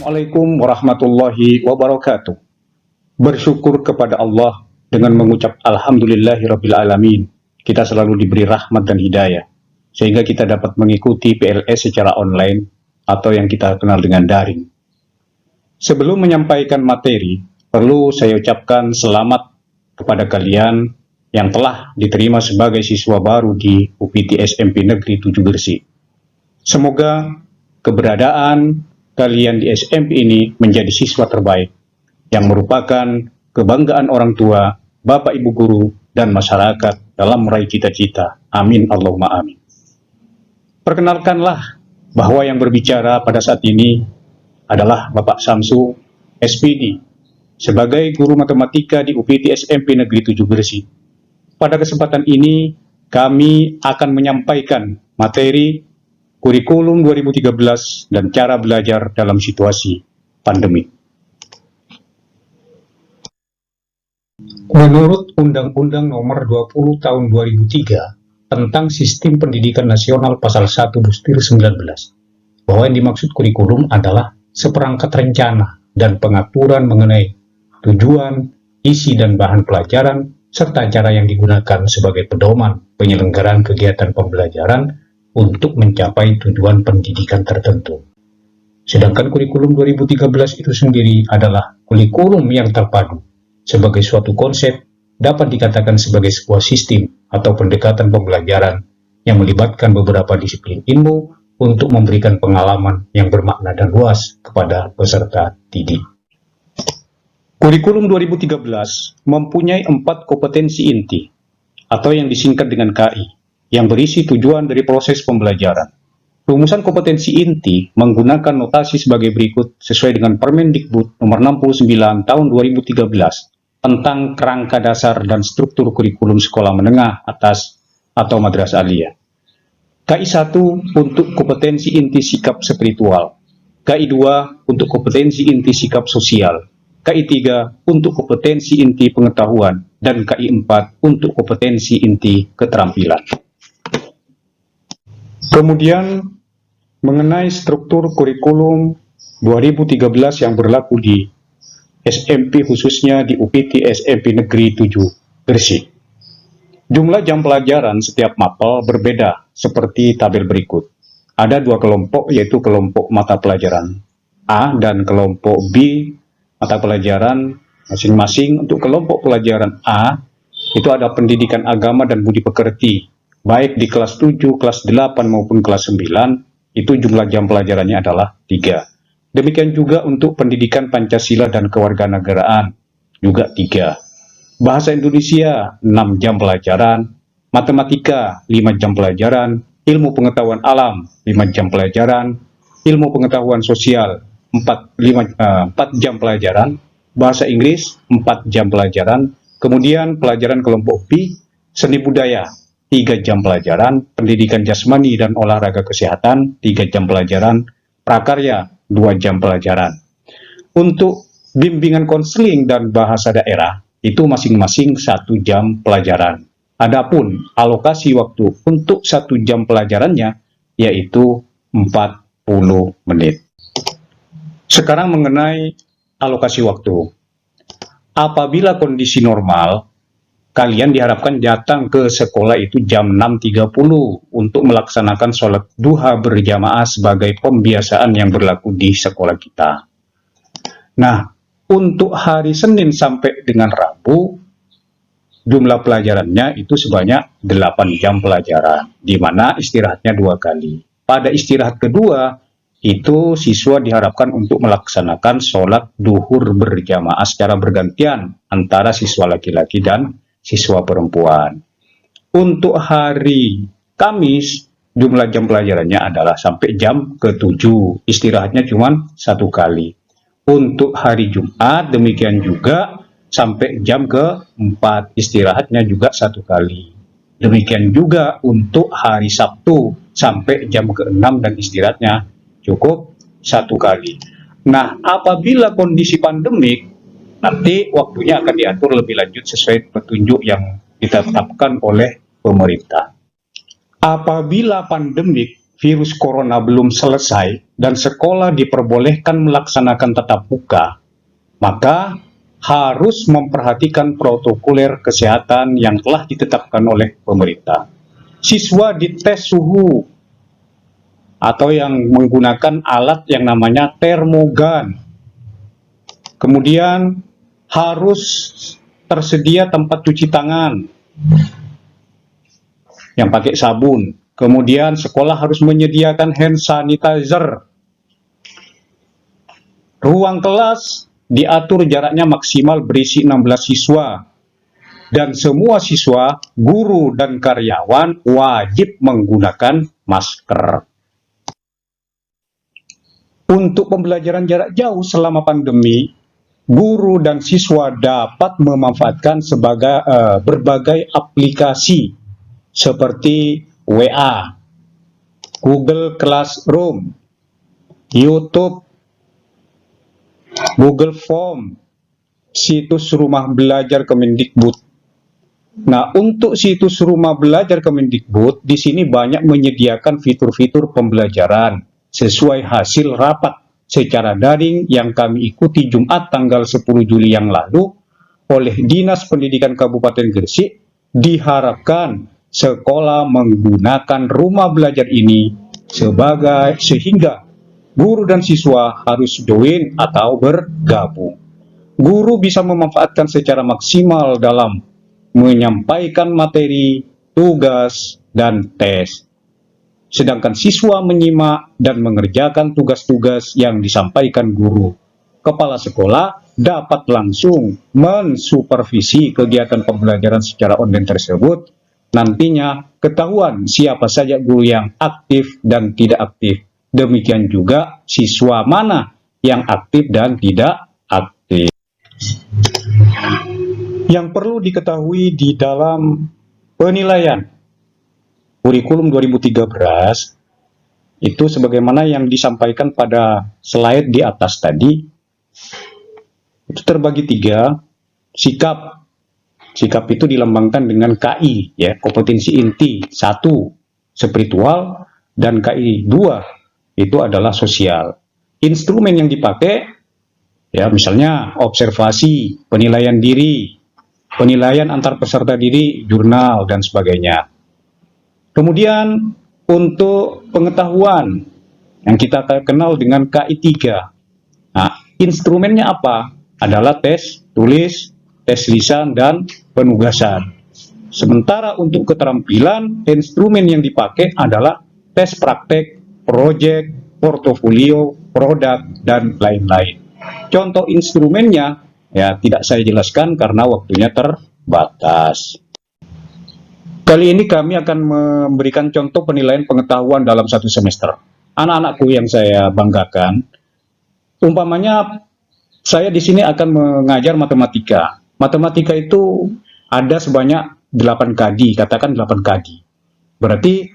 Assalamualaikum warahmatullahi wabarakatuh. Bersyukur kepada Allah dengan mengucap Alhamdulillahirrabbilalamin. Kita selalu diberi rahmat dan hidayah, sehingga kita dapat mengikuti PLS secara online atau yang kita kenal dengan daring. Sebelum menyampaikan materi, perlu saya ucapkan selamat kepada kalian yang telah diterima sebagai siswa baru di UPT SMP Negeri 7 Gresik. Semoga keberadaan kalian di SMP ini menjadi siswa terbaik yang merupakan kebanggaan orang tua, bapak ibu guru, dan masyarakat dalam meraih cita-cita. Amin Allahumma amin. Perkenalkanlah bahwa yang berbicara pada saat ini adalah Bapak Samsu, SPD, sebagai guru matematika di UPT SMP Negeri 7 Gresik. Pada kesempatan ini, kami akan menyampaikan materi kurikulum 2013 dan cara belajar dalam situasi pandemi. Menurut Undang-Undang Nomor 20 Tahun 2003 tentang Sistem Pendidikan Nasional Pasal 1 Bustir 19, bahwa yang dimaksud kurikulum adalah seperangkat rencana dan pengaturan mengenai tujuan, isi dan bahan pelajaran, serta cara yang digunakan sebagai pedoman penyelenggaraan kegiatan pembelajaran untuk mencapai tujuan pendidikan tertentu. Sedangkan kurikulum 2013 itu sendiri adalah kurikulum yang terpadu. Sebagai suatu konsep, dapat dikatakan sebagai sebuah sistem atau pendekatan pembelajaran yang melibatkan beberapa disiplin ilmu untuk memberikan pengalaman yang bermakna dan luas kepada peserta didik. Kurikulum 2013 mempunyai 4 kompetensi inti, atau yang disingkat dengan KI, yang berisi tujuan dari proses pembelajaran. Rumusan kompetensi inti menggunakan notasi sebagai berikut sesuai dengan Permendikbud Nomor 69 Tahun 2013 tentang kerangka dasar dan struktur kurikulum sekolah menengah atas atau madrasah aliyah. KI 1 untuk kompetensi inti sikap spiritual, KI 2 untuk kompetensi inti sikap sosial, KI 3 untuk kompetensi inti pengetahuan, dan KI 4 untuk kompetensi inti keterampilan. Kemudian, mengenai struktur kurikulum 2013 yang berlaku di SMP, khususnya di UPT SMP Negeri 7 Gresik. Jumlah jam pelajaran setiap mapel berbeda seperti tabel berikut. Ada 2 kelompok, yaitu kelompok mata pelajaran A dan kelompok B mata pelajaran masing-masing. Untuk kelompok pelajaran A, itu ada pendidikan agama dan budi pekerti. Baik di kelas 7, kelas 8 maupun kelas 9, itu jumlah jam pelajarannya adalah 3. Demikian juga untuk pendidikan Pancasila dan kewarganegaraan, juga 3. Bahasa Indonesia, 6 jam pelajaran, matematika, 5 jam pelajaran, ilmu pengetahuan alam, 5 jam pelajaran, ilmu pengetahuan sosial, 4 jam pelajaran, bahasa Inggris, 4 jam pelajaran, kemudian pelajaran kelompok B, seni budaya, 3 jam pelajaran, pendidikan jasmani dan olahraga kesehatan, 3 jam pelajaran, prakarya, 2 jam pelajaran. Untuk bimbingan konseling dan bahasa daerah, itu masing-masing 1 jam pelajaran. Adapun alokasi waktu untuk 1 jam pelajarannya, yaitu 40 menit. Sekarang mengenai alokasi waktu. Apabila kondisi normal, kalian diharapkan datang ke sekolah itu jam 6.30 untuk melaksanakan sholat duha berjamaah sebagai pembiasaan yang berlaku di sekolah kita. Nah, untuk hari Senin sampai dengan Rabu, jumlah pelajarannya itu sebanyak 8 jam pelajaran, di mana istirahatnya 2 kali. Pada istirahat kedua, itu siswa diharapkan untuk melaksanakan sholat duhur berjamaah secara bergantian antara siswa laki-laki dan siswa perempuan. Untuk hari Kamis, jumlah jam pelajarannya adalah sampai jam ke-7. Istirahatnya cuma 1 kali. Untuk hari Jumat, demikian juga sampai jam ke-4. Istirahatnya juga 1 kali. Demikian juga untuk hari Sabtu, sampai jam ke-6 dan istirahatnya cukup 1 kali. Nah, apabila kondisi pandemik, nanti waktunya akan diatur lebih lanjut sesuai petunjuk yang ditetapkan oleh pemerintah. Apabila pandemik, virus corona belum selesai dan sekolah diperbolehkan melaksanakan tatap muka, maka harus memperhatikan protokoler kesehatan yang telah ditetapkan oleh pemerintah. Siswa dites suhu atau yang menggunakan alat yang namanya termogan. Kemudian harus tersedia tempat cuci tangan yang pakai sabun. Kemudian sekolah harus menyediakan hand sanitizer. Ruang kelas diatur jaraknya maksimal berisi 16 siswa. Dan semua siswa, guru, dan karyawan wajib menggunakan masker. Untuk pembelajaran jarak jauh selama pandemi, guru dan siswa dapat memanfaatkan berbagai aplikasi seperti WA, Google Classroom, YouTube, Google Form, situs rumah belajar Kemendikbud. Nah, untuk situs rumah belajar Kemendikbud, di sini banyak menyediakan fitur-fitur pembelajaran sesuai hasil rapat secara daring yang kami ikuti Jumat tanggal 10 Juli yang lalu oleh Dinas Pendidikan Kabupaten Gresik. Diharapkan sekolah menggunakan rumah belajar ini sehingga guru dan siswa harus join atau bergabung. Guru bisa memanfaatkan secara maksimal dalam menyampaikan materi, tugas, dan tes. Sedangkan siswa menyimak dan mengerjakan tugas-tugas yang disampaikan guru. Kepala sekolah dapat langsung mensupervisi kegiatan pembelajaran secara online tersebut. Nantinya ketahuan siapa saja guru yang aktif dan tidak aktif. Demikian juga siswa mana yang aktif dan tidak aktif. Yang perlu diketahui di dalam penilaian kurikulum 2013 itu sebagaimana yang disampaikan pada slide di atas tadi, itu terbagi 3. Sikap itu dilambangkan dengan KI, ya, kompetensi inti 1 spiritual, dan KI 2 itu adalah sosial. Instrumen yang dipakai, ya, misalnya observasi, penilaian diri, penilaian antar peserta diri, jurnal, dan sebagainya. Kemudian untuk pengetahuan yang kita kenal dengan KI 3. Nah, instrumennya apa? Adalah tes tulis, tes lisan, dan penugasan. Sementara untuk keterampilan, instrumen yang dipakai adalah tes praktek, proyek, portofolio, produk, dan lain-lain. Contoh instrumennya, ya, tidak saya jelaskan karena waktunya terbatas. Kali ini kami akan memberikan contoh penilaian pengetahuan dalam 1 semester. Anak-anakku yang saya banggakan, umpamanya saya di sini akan mengajar matematika. Matematika itu ada sebanyak 8 kadi, katakan 8 kadi. Berarti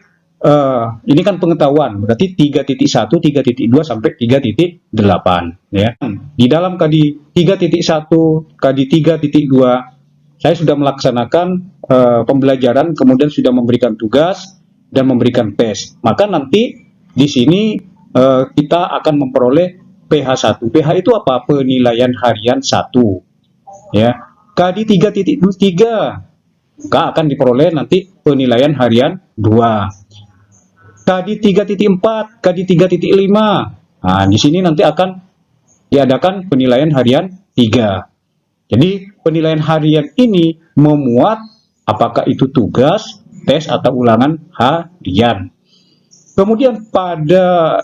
ini kan pengetahuan, berarti 3.1, 3.2 sampai 3.8, ya. Di dalam kadi 3.1, kadi 3.2 saya sudah melaksanakan pembelajaran, kemudian sudah memberikan tugas dan memberikan tes. Maka nanti di sini kita akan memperoleh PH1. PH itu apa? Penilaian harian 1. Ya. Kadi 3.3, maka akan diperoleh nanti penilaian harian 2. Kadi 3.4, kadi 3.5. Nah, di sini nanti akan diadakan penilaian harian 3. Jadi penilaian harian ini memuat apakah itu tugas, tes, atau ulangan harian. Kemudian pada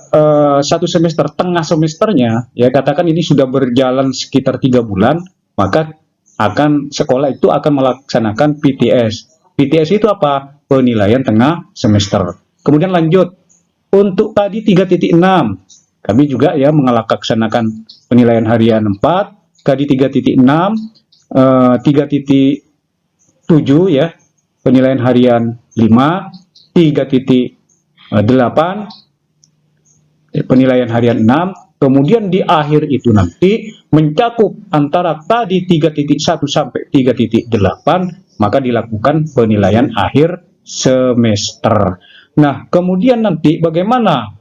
1 semester, tengah semesternya, ya katakan ini sudah berjalan sekitar 3 bulan, maka sekolah itu akan melaksanakan PTS. PTS itu apa? Penilaian tengah semester. Kemudian lanjut, untuk tadi 3.6, kami juga ya melaksanakan penilaian harian 4, KD 3.6, 3.7 ya, penilaian harian 5, 3.8, penilaian harian 6, kemudian di akhir itu nanti mencakup antara tadi 3.1 sampai 3.8, maka dilakukan penilaian akhir semester. Nah, kemudian nanti bagaimana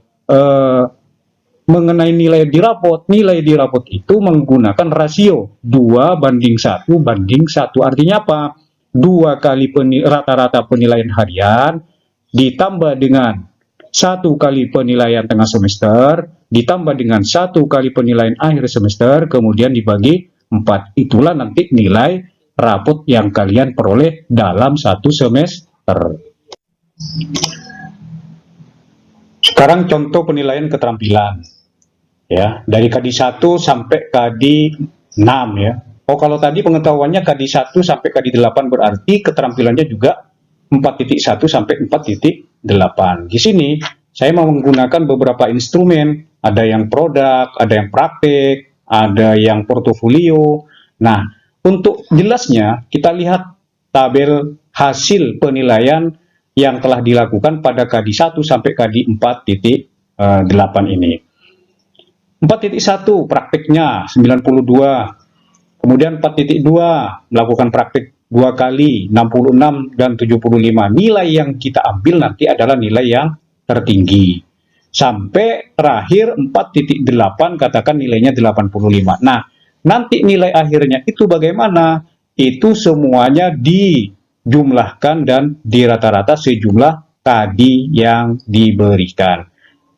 mengenai nilai di rapot? Nilai di rapot itu menggunakan rasio 2:1:1. Artinya apa? 2 kali rata-rata penilaian harian ditambah dengan 1 kali penilaian tengah semester, ditambah dengan 1 kali penilaian akhir semester, kemudian dibagi 4. Itulah nanti nilai rapot yang kalian peroleh dalam 1 semester. Sekarang contoh penilaian keterampilan. Ya, dari KD 1 sampai KD 6 ya. Oh, kalau tadi pengetahuannya KD 1 sampai KD 8 berarti keterampilannya juga 4.1 sampai 4.8. Di sini saya mau menggunakan beberapa instrumen, ada yang produk, ada yang praktek, ada yang portofolio. Nah, untuk jelasnya kita lihat tabel hasil penilaian yang telah dilakukan pada KD 1 sampai KD 4.8 ini. 4.1 prakteknya 92. Kemudian 4.2 melakukan praktik 2 kali 66 dan 75. Nilai yang kita ambil nanti adalah nilai yang tertinggi. Sampai terakhir 4.8 katakan nilainya 85. Nah, nanti nilai akhirnya itu bagaimana? Itu semuanya dijumlahkan dan dirata-rata sejumlah tadi yang diberikan.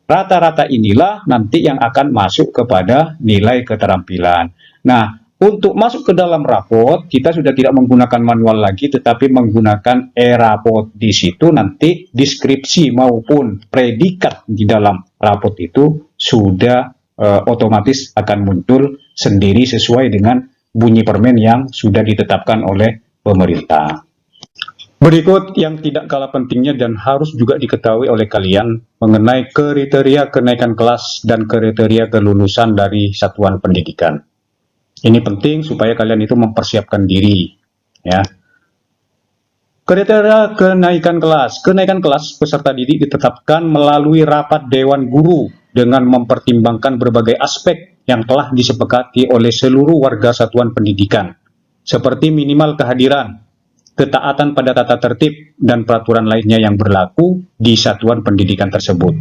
Rata-rata inilah nanti yang akan masuk kepada nilai keterampilan. Nah, untuk masuk ke dalam rapot, kita sudah tidak menggunakan manual lagi, tetapi menggunakan e-rapot. Di situ nanti deskripsi maupun predikat di dalam rapot itu sudah otomatis akan muncul sendiri sesuai dengan bunyi permen yang sudah ditetapkan oleh pemerintah. Berikut yang tidak kalah pentingnya dan harus juga diketahui oleh kalian mengenai kriteria kenaikan kelas dan kriteria kelulusan dari satuan pendidikan. Ini penting supaya kalian itu mempersiapkan diri, ya. Kriteria kenaikan kelas. Kenaikan kelas peserta didik ditetapkan melalui rapat Dewan Guru dengan mempertimbangkan berbagai aspek yang telah disepakati oleh seluruh warga satuan pendidikan, seperti minimal kehadiran, ketaatan pada tata tertib, dan peraturan lainnya yang berlaku di satuan pendidikan tersebut.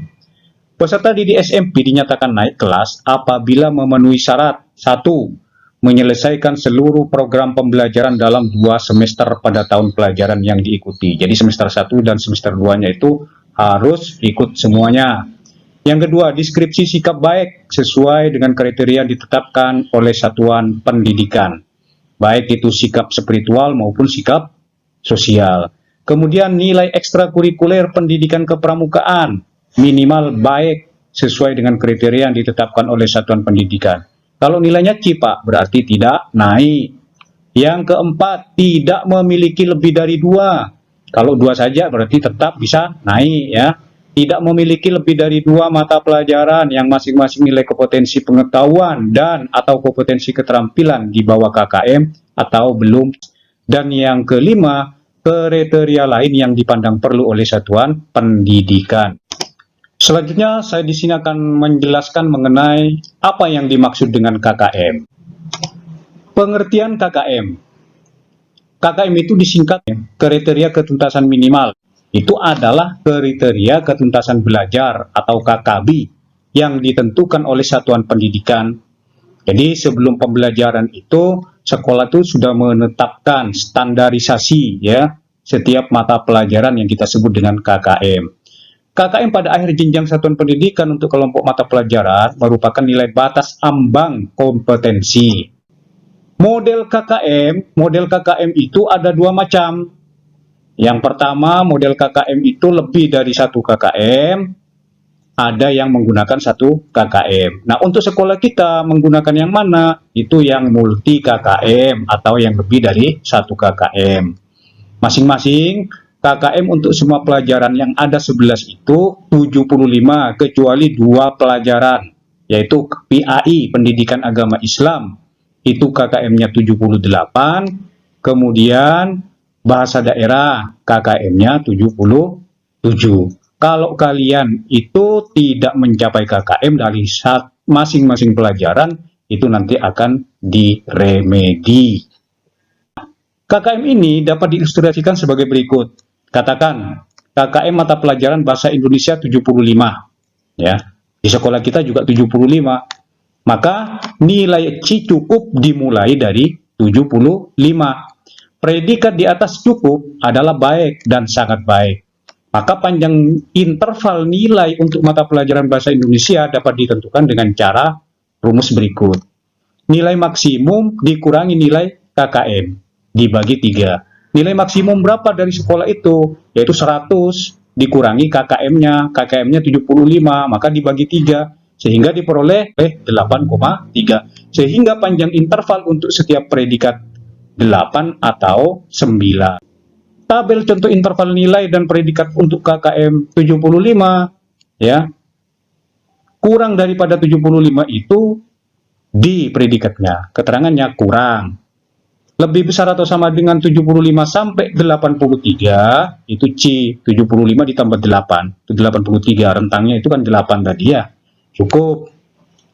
Peserta didik SMP dinyatakan naik kelas apabila memenuhi syarat 1. Menyelesaikan seluruh program pembelajaran dalam 2 semester pada tahun pelajaran yang diikuti. Jadi semester 1 dan semester 2-nya itu harus ikut semuanya. Yang kedua, deskripsi sikap baik sesuai dengan kriteria ditetapkan oleh satuan pendidikan. Baik itu sikap spiritual maupun sikap sosial. Kemudian nilai ekstrakurikuler pendidikan kepramukaan minimal baik sesuai dengan kriteria yang ditetapkan oleh satuan pendidikan. Kalau nilainya C, Pak, berarti tidak naik. Yang keempat, tidak memiliki lebih dari 2. Kalau 2 saja berarti tetap bisa naik, ya. Tidak memiliki lebih dari 2 mata pelajaran yang masing-masing nilai kompetensi pengetahuan dan atau kompetensi keterampilan di bawah KKM atau belum. Dan yang kelima, kriteria lain yang dipandang perlu oleh satuan pendidikan. Selanjutnya, saya di sini akan menjelaskan mengenai apa yang dimaksud dengan KKM. Pengertian KKM. KKM itu disingkat kriteria ketuntasan minimal. Itu adalah kriteria ketuntasan belajar atau KKB yang ditentukan oleh satuan pendidikan. Jadi sebelum pembelajaran itu, sekolah itu sudah menetapkan standarisasi ya setiap mata pelajaran yang kita sebut dengan KKM. KKM pada akhir jenjang satuan pendidikan untuk kelompok mata pelajaran merupakan nilai batas ambang kompetensi. Model KKM itu ada 2 macam. Yang pertama, model KKM itu lebih dari 1 KKM, ada yang menggunakan 1 KKM. Nah, untuk sekolah kita menggunakan yang mana? Itu yang multi KKM atau yang lebih dari 1 KKM. Masing-masing KKM untuk semua pelajaran yang ada 11 itu 75 kecuali 2 pelajaran, yaitu PAI Pendidikan Agama Islam itu KKM-nya 78, kemudian bahasa daerah KKM-nya 77. Kalau kalian itu tidak mencapai KKM dari masing-masing pelajaran, itu nanti akan diremedi. KKM ini dapat diilustrasikan sebagai berikut. Katakan, KKM mata pelajaran Bahasa Indonesia 75. Ya. Di sekolah kita juga 75. Maka nilai C cukup dimulai dari 75. Predikat di atas cukup adalah baik dan sangat baik. Maka panjang interval nilai untuk mata pelajaran Bahasa Indonesia dapat ditentukan dengan cara rumus berikut. Nilai maksimum dikurangi nilai KKM dibagi 3. Nilai maksimum berapa dari sekolah itu? Yaitu 100 dikurangi KKM-nya. KKM-nya 75, maka dibagi 3. Sehingga diperoleh 8,3. Sehingga panjang interval untuk setiap predikat 8 atau 9. Tabel contoh interval nilai dan predikat untuk KKM 75, ya. Kurang daripada 75 itu di predikatnya, keterangannya kurang. Lebih besar atau sama dengan 75 sampai 83, itu C, 75 ditambah 8, itu 83, rentangnya itu kan 8 tadi ya, cukup.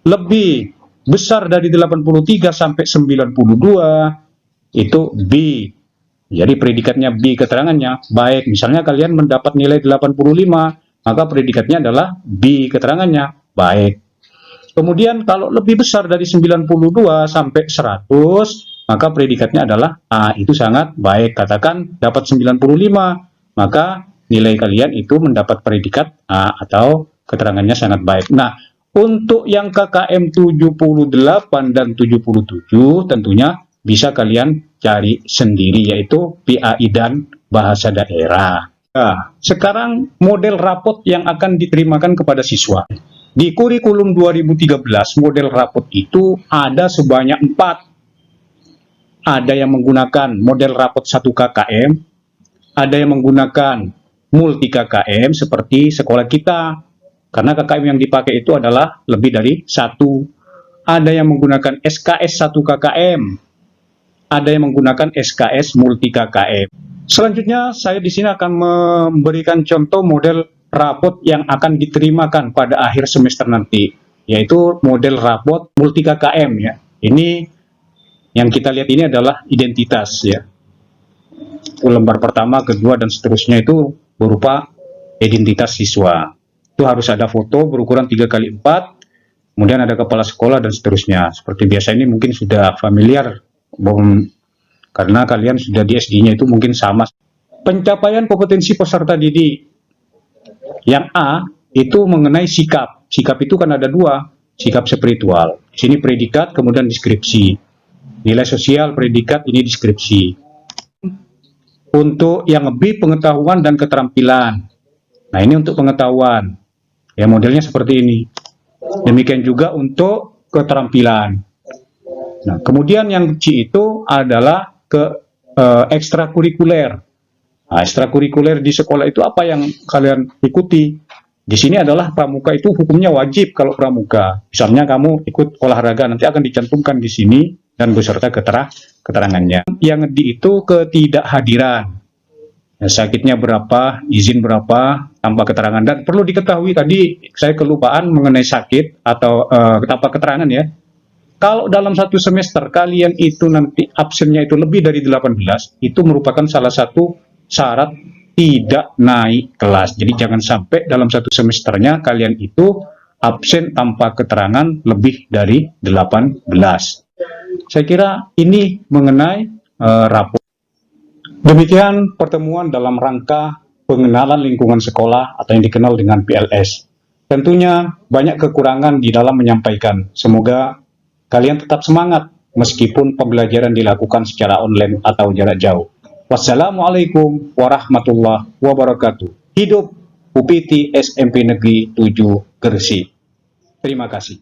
Lebih besar dari 83 sampai 92, itu B. Jadi predikatnya B, keterangannya baik. Misalnya kalian mendapat nilai 85, maka predikatnya adalah B, keterangannya baik. Kemudian kalau lebih besar dari 92 sampai 100, maka predikatnya adalah A, itu sangat baik. Katakan dapat 95, maka nilai kalian itu mendapat predikat A atau keterangannya sangat baik. Nah, untuk yang KKM 78 dan 77 tentunya bisa kalian cari sendiri, yaitu PAI dan bahasa daerah. Nah, sekarang model rapot yang akan diterimakan kepada siswa. Di kurikulum 2013, model rapot itu ada sebanyak 4. Ada yang menggunakan model rapot 1 KKM, ada yang menggunakan multi KKM seperti sekolah kita, karena KKM yang dipakai itu adalah lebih dari 1. Ada yang menggunakan SKS 1 KKM, ada yang menggunakan SKS multi KKM. Selanjutnya saya di sini akan memberikan contoh model rapot yang akan diterimakan pada akhir semester nanti, yaitu model rapot multi KKM ya. Ini yang kita lihat ini adalah identitas ya. Lembar pertama, kedua dan seterusnya itu berupa identitas siswa. Itu harus ada foto berukuran 3x4, kemudian ada kepala sekolah dan seterusnya. Seperti biasa ini mungkin sudah familiar karena kalian sudah di SD-nya itu mungkin sama. Pencapaian kompetensi peserta didik. Yang A itu mengenai sikap. Sikap itu kan ada 2, sikap spiritual. Di sini predikat, kemudian deskripsi. Nilai sosial, predikat, ini deskripsi. Untuk yang B, pengetahuan dan keterampilan. Nah, ini untuk pengetahuan. Ya, modelnya seperti ini. Demikian juga untuk keterampilan. Nah, kemudian yang C itu adalah ekstrakurikuler. Nah, ekstrakurikuler di sekolah itu apa yang kalian ikuti? Di sini adalah pramuka itu hukumnya wajib kalau pramuka. Misalnya kamu ikut olahraga, nanti akan dicantumkan di sini dan beserta keterangannya. Yang D itu ketidakhadiran. Nah, sakitnya berapa, izin berapa, tanpa keterangan. Dan perlu diketahui tadi saya kelupaan mengenai sakit atau tanpa keterangan ya. Kalau dalam satu semester kalian itu nanti absennya itu lebih dari 18, itu merupakan salah satu syarat tidak naik kelas. Jadi jangan sampai dalam satu semesternya kalian itu absen tanpa keterangan lebih dari 18. Saya kira ini mengenai rapor. Demikian pertemuan dalam rangka pengenalan lingkungan sekolah atau yang dikenal dengan PLS. Tentunya banyak kekurangan di dalam menyampaikan. Semoga kalian tetap semangat meskipun pembelajaran dilakukan secara online atau jarak jauh. Wassalamualaikum warahmatullahi wabarakatuh. Hidup UPT SMP Negeri 7 Gresik. Terima kasih.